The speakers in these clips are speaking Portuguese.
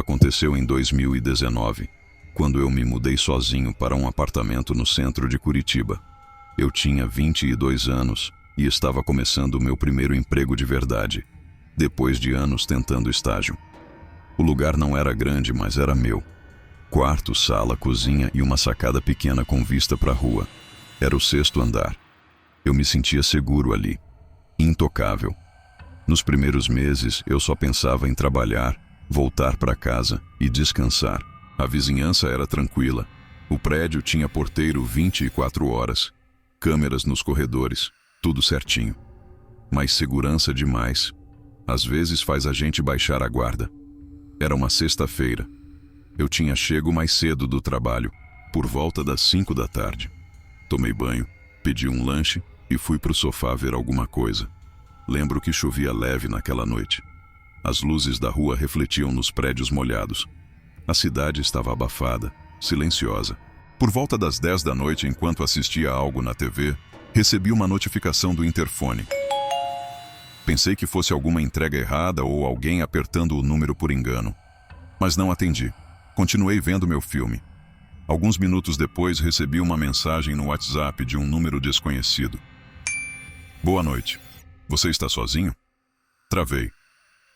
aconteceu em 2019, quando eu me mudei sozinho para um apartamento no centro de Curitiba. Eu tinha 22 anos e estava começando o meu primeiro emprego de verdade, depois de anos tentando estágio. O lugar não era grande, mas era meu. Quarto, sala, cozinha e uma sacada pequena com vista para a rua. Era o 6º andar. Eu me sentia seguro ali, intocável. Nos primeiros meses, eu só pensava em trabalhar, voltar para casa e descansar. A vizinhança era tranquila. O prédio tinha porteiro 24 horas, câmeras nos corredores, tudo certinho. Mas segurança demais. Às vezes faz a gente baixar a guarda. Era uma sexta-feira. Eu tinha chego mais cedo do trabalho, por volta das 5 da tarde. Tomei banho, pedi um lanche e fui pro sofá ver alguma coisa. Lembro que chovia leve naquela noite. As luzes da rua refletiam nos prédios molhados. A cidade estava abafada, silenciosa. Por volta das 10 da noite, enquanto assistia a algo na TV, recebi uma notificação do interfone. Pensei que fosse alguma entrega errada ou alguém apertando o número por engano. Mas não atendi. Continuei vendo meu filme. Alguns minutos depois, recebi uma mensagem no WhatsApp de um número desconhecido. Boa noite. Você está sozinho? Travei.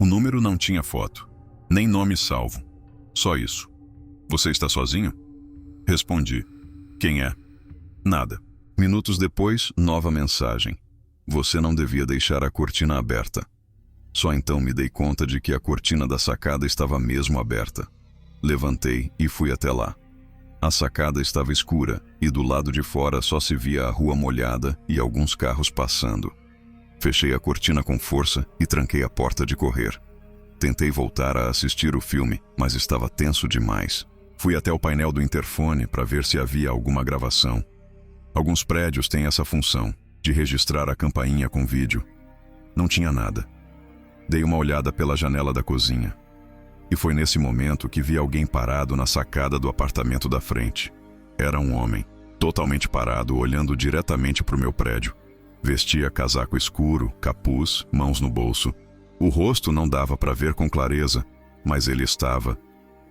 O número não tinha foto, nem nome salvo. Só isso. Você está sozinho? Respondi. Quem é? Nada. Minutos depois, nova mensagem. Você não devia deixar a cortina aberta. Só então me dei conta de que a cortina da sacada estava mesmo aberta. Levantei e fui até lá. A sacada estava escura e do lado de fora só se via a rua molhada e alguns carros passando. Fechei a cortina com força e tranquei a porta de correr. Tentei voltar a assistir o filme, mas estava tenso demais. Fui até o painel do interfone para ver se havia alguma gravação. Alguns prédios têm essa função, de registrar a campainha com vídeo. Não tinha nada. Dei uma olhada pela janela da cozinha. E foi nesse momento que vi alguém parado na sacada do apartamento da frente. Era um homem, totalmente parado, olhando diretamente para o meu prédio. Vestia casaco escuro, capuz, mãos no bolso. O rosto não dava para ver com clareza, mas ele estava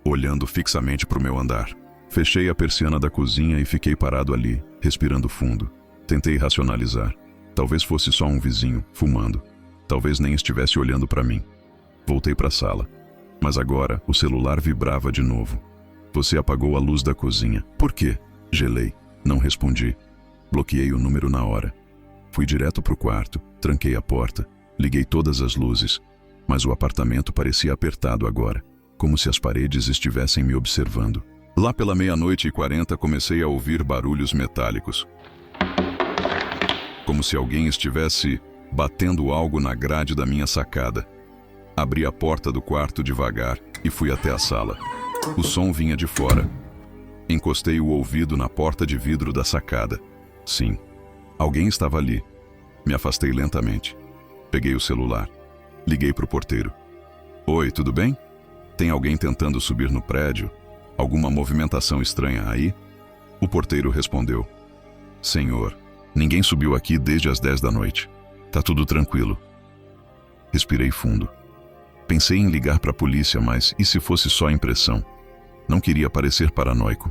olhando fixamente para o meu andar. Fechei a persiana da cozinha e fiquei parado ali, respirando fundo. Tentei racionalizar. Talvez fosse só um vizinho, fumando. Talvez nem estivesse olhando para mim. Voltei para a sala. Mas agora o celular vibrava de novo. Você apagou a luz da cozinha. Por quê? Gelei. Não respondi. Bloqueei o número na hora. Fui direto pro quarto, tranquei a porta, liguei todas as luzes. Mas o apartamento parecia apertado agora, como se as paredes estivessem me observando. Lá pela 00:40 comecei a ouvir barulhos metálicos. Como se alguém estivesse batendo algo na grade da minha sacada. Abri a porta do quarto devagar e fui até a sala. O som vinha de fora. Encostei o ouvido na porta de vidro da sacada. Sim, alguém estava ali. Me afastei lentamente. Peguei o celular. Liguei para o porteiro. Oi, tudo bem? Tem alguém tentando subir no prédio? Alguma movimentação estranha aí? O porteiro respondeu. Senhor, ninguém subiu aqui desde as 10 da noite. Tá tudo tranquilo. Respirei fundo. Pensei em ligar para a polícia, mas e se fosse só impressão? Não queria parecer paranoico.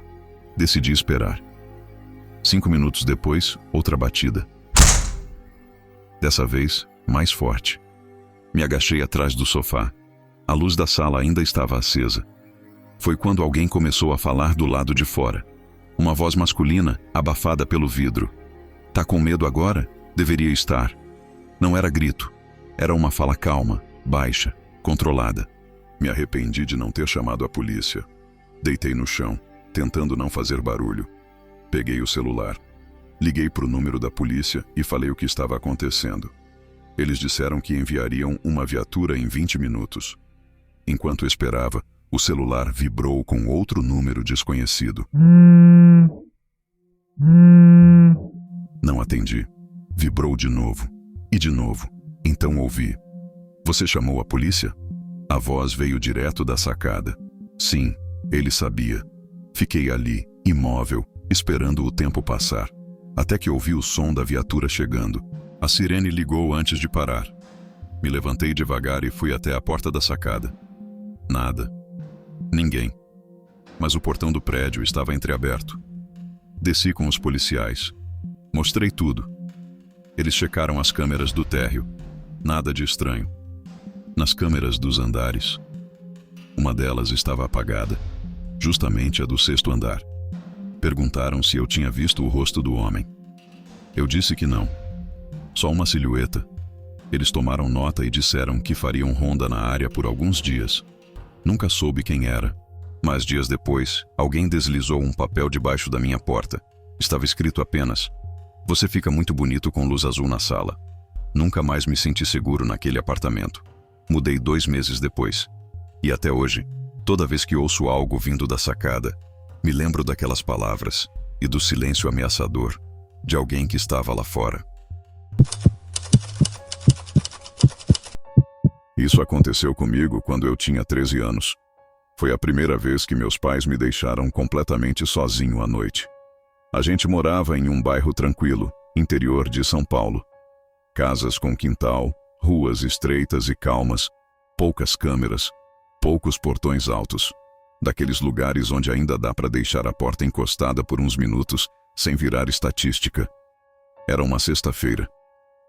Decidi esperar. 5 minutos depois, outra batida. Dessa vez, mais forte. Me agachei atrás do sofá. A luz da sala ainda estava acesa. Foi quando alguém começou a falar do lado de fora. Uma voz masculina, abafada pelo vidro. Tá com medo agora? Deveria estar. Não era grito. Era uma fala calma, baixa, controlada. Me arrependi de não ter chamado a polícia. Deitei no chão, tentando não fazer barulho. Peguei o celular. Liguei para o número da polícia e falei o que estava acontecendo. Eles disseram que enviariam uma viatura em 20 minutos. Enquanto esperava, o celular vibrou com outro número desconhecido. Não atendi. Vibrou de novo. E de novo. Então ouvi. Você chamou a polícia? A voz veio direto da sacada. Sim, ele sabia. Fiquei ali, imóvel, esperando o tempo passar. Até que ouvi o som da viatura chegando. A sirene ligou antes de parar. Me levantei devagar e fui até a porta da sacada. Nada. Ninguém. Mas o portão do prédio estava entreaberto. Desci com os policiais. Mostrei tudo. Eles checaram as câmeras do térreo. Nada de estranho. Nas câmeras dos andares, uma delas estava apagada, justamente a do 6º andar. Perguntaram se eu tinha visto o rosto do homem. Eu disse que não. Só uma silhueta. Eles tomaram nota e disseram que fariam ronda na área por alguns dias. Nunca soube quem era, mas dias depois, alguém deslizou um papel debaixo da minha porta. Estava escrito apenas: "Você fica muito bonito com luz azul na sala." Nunca mais me senti seguro naquele apartamento. Mudei 2 meses depois. E até hoje, toda vez que ouço algo vindo da sacada, me lembro daquelas palavras e do silêncio ameaçador de alguém que estava lá fora. Isso aconteceu comigo quando eu tinha 13 anos. Foi a primeira vez que meus pais me deixaram completamente sozinho à noite. A gente morava em um bairro tranquilo, interior de São Paulo. Casas com quintal, ruas estreitas e calmas, poucas câmeras, poucos portões altos. Daqueles lugares onde ainda dá para deixar a porta encostada por uns minutos, sem virar estatística. Era uma sexta-feira.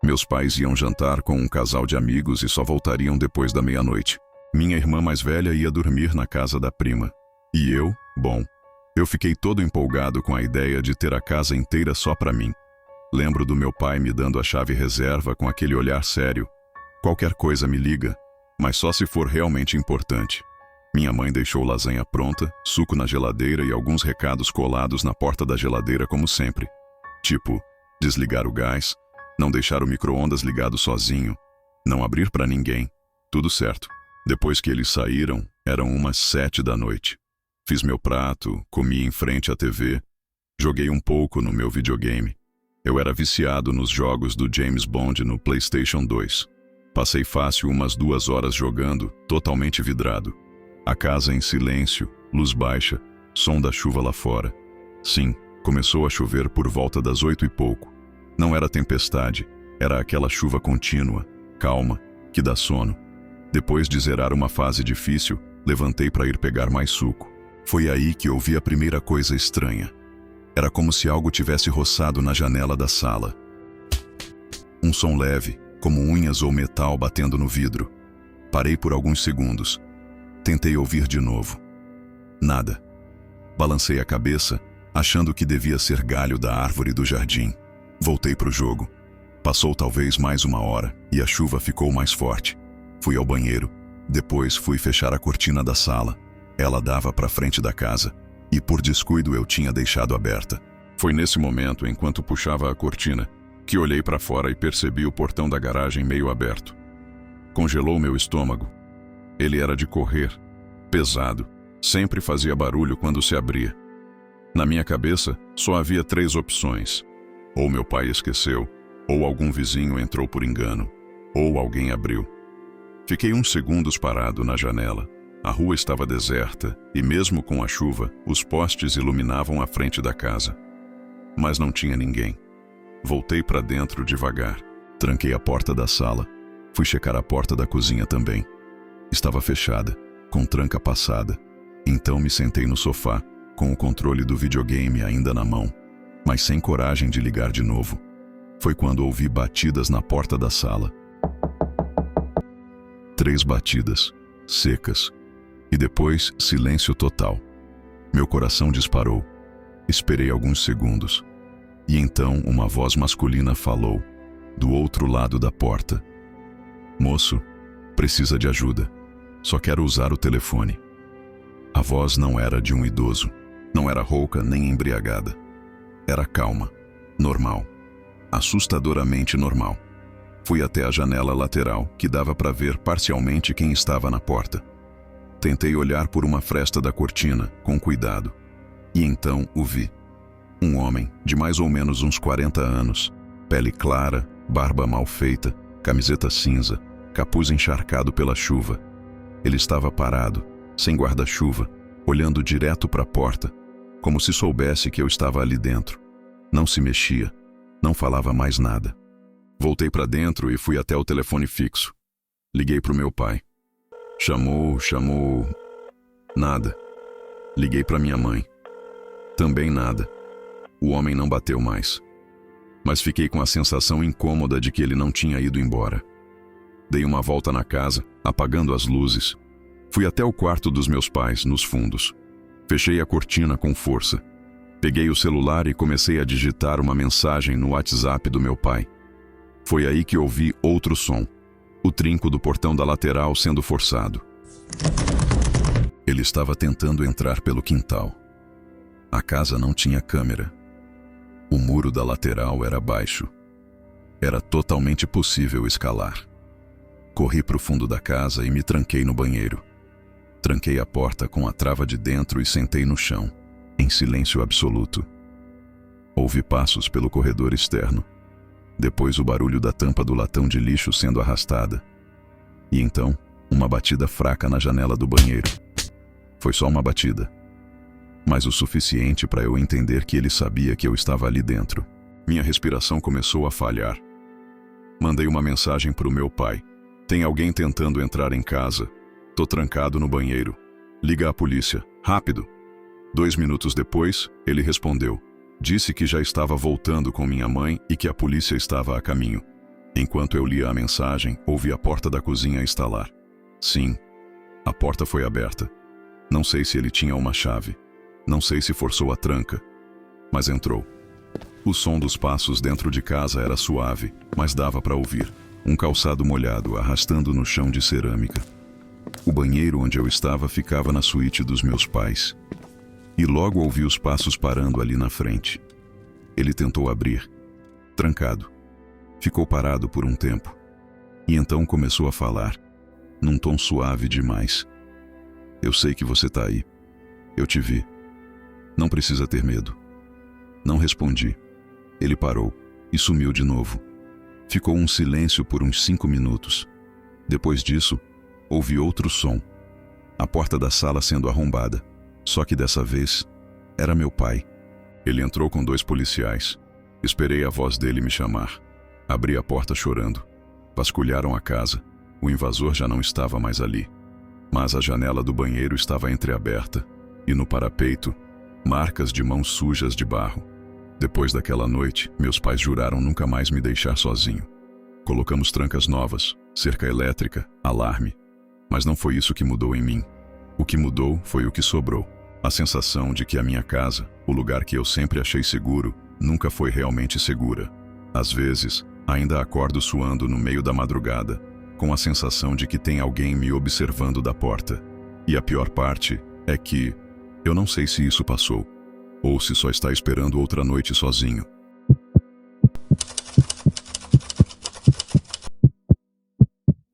Meus pais iam jantar com um casal de amigos e só voltariam depois da meia-noite. Minha irmã mais velha ia dormir na casa da prima. E eu fiquei todo empolgado com a ideia de ter a casa inteira só para mim. Lembro do meu pai me dando a chave reserva com aquele olhar sério. Qualquer coisa me liga, mas só se for realmente importante. Minha mãe deixou lasanha pronta, suco na geladeira e alguns recados colados na porta da geladeira como sempre. Tipo, desligar o gás, não deixar o micro-ondas ligado sozinho, não abrir para ninguém. Tudo certo. Depois que eles saíram, eram umas 7 da noite. Fiz meu prato, comi em frente à TV, joguei um pouco no meu videogame. Eu era viciado nos jogos do James Bond no PlayStation 2. Passei fácil umas 2 horas jogando, totalmente vidrado. A casa em silêncio, luz baixa, som da chuva lá fora. Sim, começou a chover por volta das 8 e pouco. Não era tempestade, era aquela chuva contínua, calma, que dá sono. Depois de zerar uma fase difícil, levantei para ir pegar mais suco. Foi aí que ouvi a primeira coisa estranha. Era como se algo tivesse roçado na janela da sala. Um som leve, como unhas ou metal batendo no vidro. Parei por alguns segundos. Tentei ouvir de novo. Nada. Balancei a cabeça, achando que devia ser galho da árvore do jardim. Voltei para o jogo. Passou talvez mais 1 hora e a chuva ficou mais forte. Fui ao banheiro. Depois fui fechar a cortina da sala. Ela dava para frente da casa. E por descuido eu tinha deixado aberta. Foi nesse momento, enquanto puxava a cortina, que olhei para fora e percebi o portão da garagem meio aberto. Congelou meu estômago. Ele era de correr, pesado, sempre fazia barulho quando se abria. Na minha cabeça, só havia 3 opções. Ou meu pai esqueceu, ou algum vizinho entrou por engano, ou alguém abriu. Fiquei uns segundos parado na janela. A rua estava deserta e, mesmo com a chuva, os postes iluminavam a frente da casa. Mas não tinha ninguém. Voltei para dentro devagar. Tranquei a porta da sala. Fui checar a porta da cozinha também. Estava fechada, com tranca passada. Então me sentei no sofá, com o controle do videogame ainda na mão, mas sem coragem de ligar de novo. Foi quando ouvi batidas na porta da sala. 3 batidas, secas. E depois, silêncio total. Meu coração disparou. Esperei alguns segundos. E então uma voz masculina falou, do outro lado da porta. "Moço, precisa de ajuda. Só quero usar o telefone." A voz não era de um idoso. Não era rouca nem embriagada. Era calma, normal. Assustadoramente normal. Fui até a janela lateral, que dava para ver parcialmente quem estava na porta. Tentei olhar por uma fresta da cortina, com cuidado. E então o vi. Um homem, de mais ou menos uns 40 anos, pele clara, barba mal feita, camiseta cinza, capuz encharcado pela chuva. Ele estava parado, sem guarda-chuva, olhando direto para a porta, como se soubesse que eu estava ali dentro. Não se mexia, não falava mais nada. Voltei para dentro e fui até o telefone fixo. Liguei para o meu pai. Chamou. Nada. Liguei para minha mãe. Também nada. O homem não bateu mais. Mas fiquei com a sensação incômoda de que ele não tinha ido embora. Dei uma volta na casa, apagando as luzes. Fui até o quarto dos meus pais, nos fundos. Fechei a cortina com força. Peguei o celular e comecei a digitar uma mensagem no WhatsApp do meu pai. Foi aí que ouvi outro som. O trinco do portão da lateral sendo forçado. Ele estava tentando entrar pelo quintal. A casa não tinha câmera. O muro da lateral era baixo. Era totalmente possível escalar. Corri para o fundo da casa e me tranquei no banheiro. Tranquei a porta com a trava de dentro e sentei no chão, em silêncio absoluto. Ouvi passos pelo corredor externo. Depois o barulho da tampa do latão de lixo sendo arrastada. E então, uma batida fraca na janela do banheiro. Foi só uma batida, mas o suficiente para eu entender que ele sabia que eu estava ali dentro. Minha respiração começou a falhar. Mandei uma mensagem para o meu pai. Tem alguém tentando entrar em casa. Tô trancado no banheiro. Liga à polícia. Rápido. 2 minutos depois, ele respondeu. Disse que já estava voltando com minha mãe e que a polícia estava a caminho. Enquanto eu lia a mensagem, ouvi a porta da cozinha estalar. Sim, a porta foi aberta. Não sei se ele tinha uma chave. Não sei se forçou a tranca. Mas entrou. O som dos passos dentro de casa era suave, mas dava para ouvir. Um calçado molhado arrastando no chão de cerâmica. O banheiro onde eu estava ficava na suíte dos meus pais. E logo ouvi os passos parando ali na frente. Ele tentou abrir. Trancado. Ficou parado por um tempo. E então começou a falar, num tom suave demais. Eu sei que você tá aí. Eu te vi. Não precisa ter medo. Não respondi. Ele parou e sumiu de novo. Ficou um silêncio por uns 5 minutos. Depois disso, ouvi outro som. A porta da sala sendo arrombada. Só que dessa vez, era meu pai. Ele entrou com 2 policiais. Esperei a voz dele me chamar. Abri a porta chorando. Vasculharam a casa. O invasor já não estava mais ali. Mas a janela do banheiro estava entreaberta. E no parapeito, marcas de mãos sujas de barro. Depois daquela noite, meus pais juraram nunca mais me deixar sozinho. Colocamos trancas novas, cerca elétrica, alarme. Mas não foi isso que mudou em mim. O que mudou foi o que sobrou. A sensação de que a minha casa, o lugar que eu sempre achei seguro, nunca foi realmente segura. Às vezes, ainda acordo suando no meio da madrugada, com a sensação de que tem alguém me observando da porta. E a pior parte é que eu não sei se isso passou, ou se só está esperando outra noite sozinho.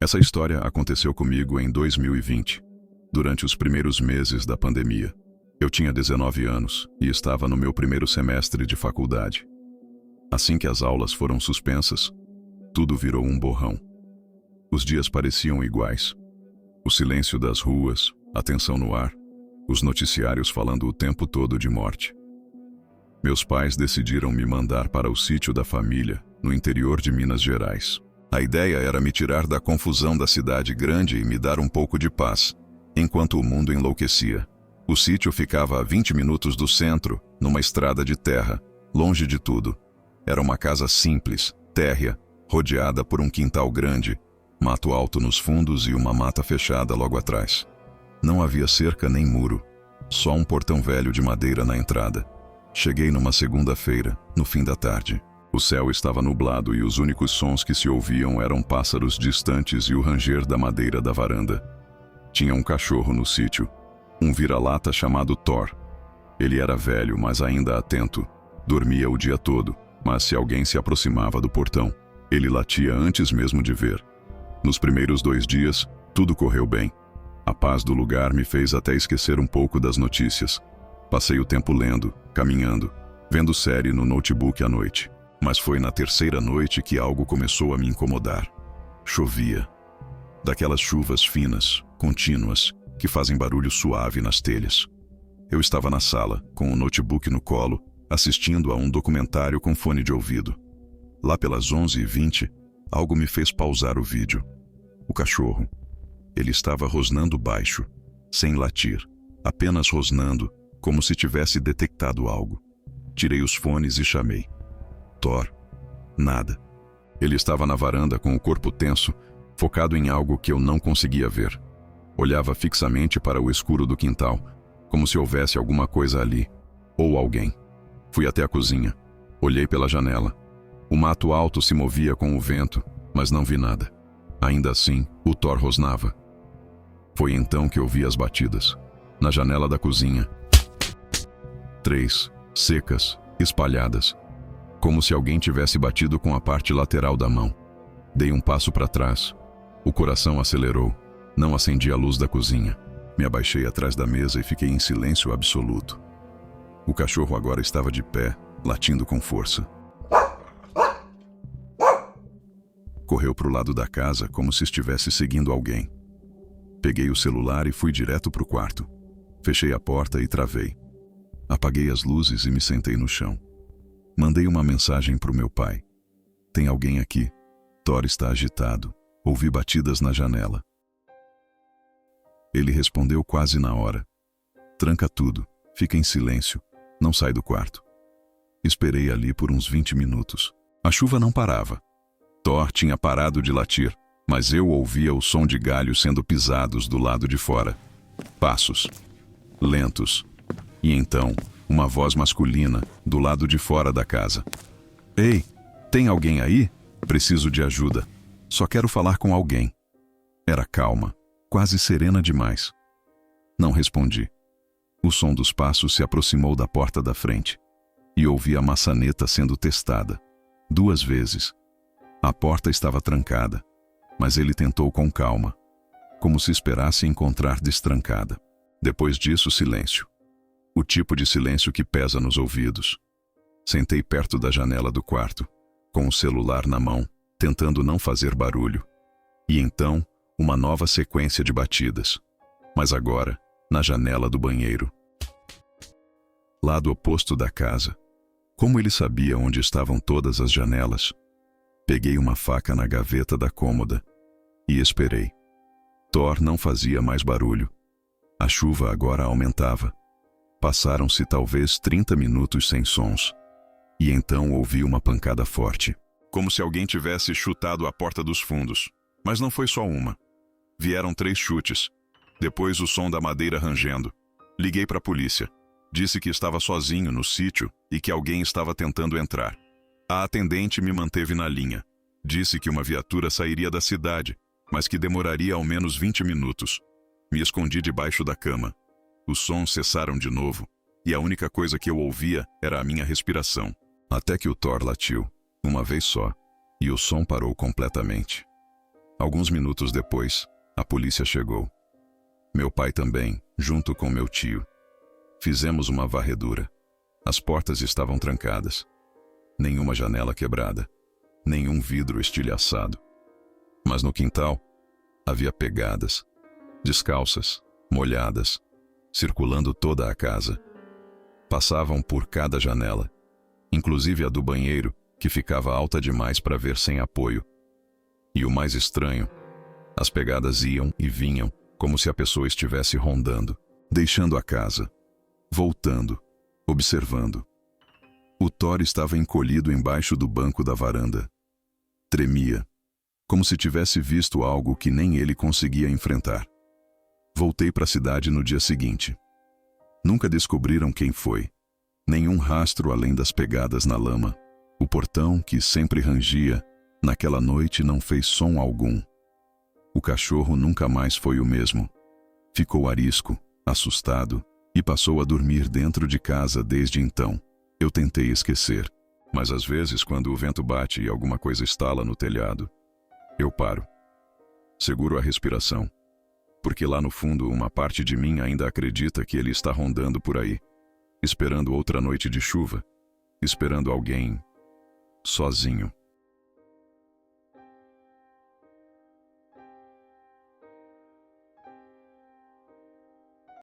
Essa história aconteceu comigo em 2020, durante os primeiros meses da pandemia. Eu tinha 19 anos e estava no meu primeiro semestre de faculdade. Assim que as aulas foram suspensas, tudo virou um borrão. Os dias pareciam iguais. O silêncio das ruas, a tensão no ar, os noticiários falando o tempo todo de morte. Meus pais decidiram me mandar para o sítio da família, no interior de Minas Gerais. A ideia era me tirar da confusão da cidade grande e me dar um pouco de paz, enquanto o mundo enlouquecia. O sítio ficava a 20 minutos do centro, numa estrada de terra, longe de tudo. Era uma casa simples, térrea, rodeada por um quintal grande, mato alto nos fundos e uma mata fechada logo atrás. Não havia cerca nem muro, só um portão velho de madeira na entrada. Cheguei numa segunda-feira, no fim da tarde. O céu estava nublado e os únicos sons que se ouviam eram pássaros distantes e o ranger da madeira da varanda. Tinha um cachorro no sítio, um vira-lata chamado Thor. Ele era velho, mas ainda atento. Dormia o dia todo, mas se alguém se aproximava do portão, ele latia antes mesmo de ver. Nos primeiros 2 dias, tudo correu bem. A paz do lugar me fez até esquecer um pouco das notícias. Passei o tempo lendo, caminhando, vendo série no notebook à noite. Mas foi na 3ª noite que algo começou a me incomodar. Chovia. Daquelas chuvas finas, contínuas, que fazem barulho suave nas telhas. Eu estava na sala, com o notebook no colo, assistindo a um documentário com fone de ouvido. Lá pelas 11h20, algo me fez pausar o vídeo. O cachorro. Ele estava rosnando baixo, sem latir, apenas rosnando, como se tivesse detectado algo. Tirei os fones e chamei. Thor. Nada. Ele estava na varanda com o corpo tenso, focado em algo que eu não conseguia ver. Olhava fixamente para o escuro do quintal, como se houvesse alguma coisa ali, ou alguém. Fui até a cozinha. Olhei pela janela. O mato alto se movia com o vento, mas não vi nada. Ainda assim, o Thor rosnava. Foi então que ouvi as batidas. Na janela da cozinha. 3, secas, espalhadas. Como se alguém tivesse batido com a parte lateral da mão. Dei um passo para trás. O coração acelerou. Não acendi a luz da cozinha. Me abaixei atrás da mesa e fiquei em silêncio absoluto. O cachorro agora estava de pé, latindo com força. Correu para o lado da casa como se estivesse seguindo alguém. Peguei o celular e fui direto para o quarto. Fechei a porta e travei. Apaguei as luzes e me sentei no chão. Mandei uma mensagem para o meu pai. Tem alguém aqui. Thor está agitado. Ouvi batidas na janela. Ele respondeu quase na hora. Tranca tudo. Fica em silêncio. Não sai do quarto. Esperei ali por uns 20 minutos. A chuva não parava. Thor tinha parado de latir, mas eu ouvia o som de galhos sendo pisados do lado de fora. Passos. Lentos. E então, uma voz masculina do lado de fora da casa. Ei, tem alguém aí? Preciso de ajuda. Só quero falar com alguém. Era calma, quase serena demais. Não respondi. O som dos passos se aproximou da porta da frente. E ouvi a maçaneta sendo testada. 2 vezes. A porta estava trancada, mas ele tentou com calma, como se esperasse encontrar destrancada. Depois disso, silêncio. O tipo de silêncio que pesa nos ouvidos. Sentei perto da janela do quarto, com o celular na mão, tentando não fazer barulho. E então, uma nova sequência de batidas. Mas agora, na janela do banheiro. Lado oposto da casa. Como ele sabia onde estavam todas as janelas? Peguei uma faca na gaveta da cômoda e esperei. Thor não fazia mais barulho. A chuva agora aumentava. Passaram-se talvez 30 minutos sem sons. E então ouvi uma pancada forte. Como se alguém tivesse chutado a porta dos fundos. Mas não foi só uma. Vieram 3 chutes. Depois o som da madeira rangendo. Liguei para a polícia. Disse que estava sozinho no sítio e que alguém estava tentando entrar. A atendente me manteve na linha. Disse que uma viatura sairia da cidade, mas que demoraria ao menos 20 minutos. Me escondi debaixo da cama. Os sons cessaram de novo, e a única coisa que eu ouvia era a minha respiração. Até que o Thor latiu, uma vez só, e o som parou completamente. Alguns minutos depois, a polícia chegou. Meu pai também, junto com meu tio. Fizemos uma varredura. As portas estavam trancadas. Nenhuma janela quebrada, nenhum vidro estilhaçado. Mas no quintal, havia pegadas, descalças, molhadas, circulando toda a casa. Passavam por cada janela, inclusive a do banheiro, que ficava alta demais para ver sem apoio. E o mais estranho, as pegadas iam e vinham, como se a pessoa estivesse rondando, deixando a casa, voltando, observando. O Thor estava encolhido embaixo do banco da varanda. Tremia, como se tivesse visto algo que nem ele conseguia enfrentar. Voltei para a cidade no dia seguinte. Nunca descobriram quem foi. Nenhum rastro além das pegadas na lama. O portão, que sempre rangia, naquela noite não fez som algum. O cachorro nunca mais foi o mesmo. Ficou arisco, assustado, e passou a dormir dentro de casa desde então. Eu tentei esquecer, mas às vezes quando o vento bate e alguma coisa estala no telhado, eu paro. Seguro a respiração, porque lá no fundo uma parte de mim ainda acredita que ele está rondando por aí, esperando outra noite de chuva, esperando alguém sozinho.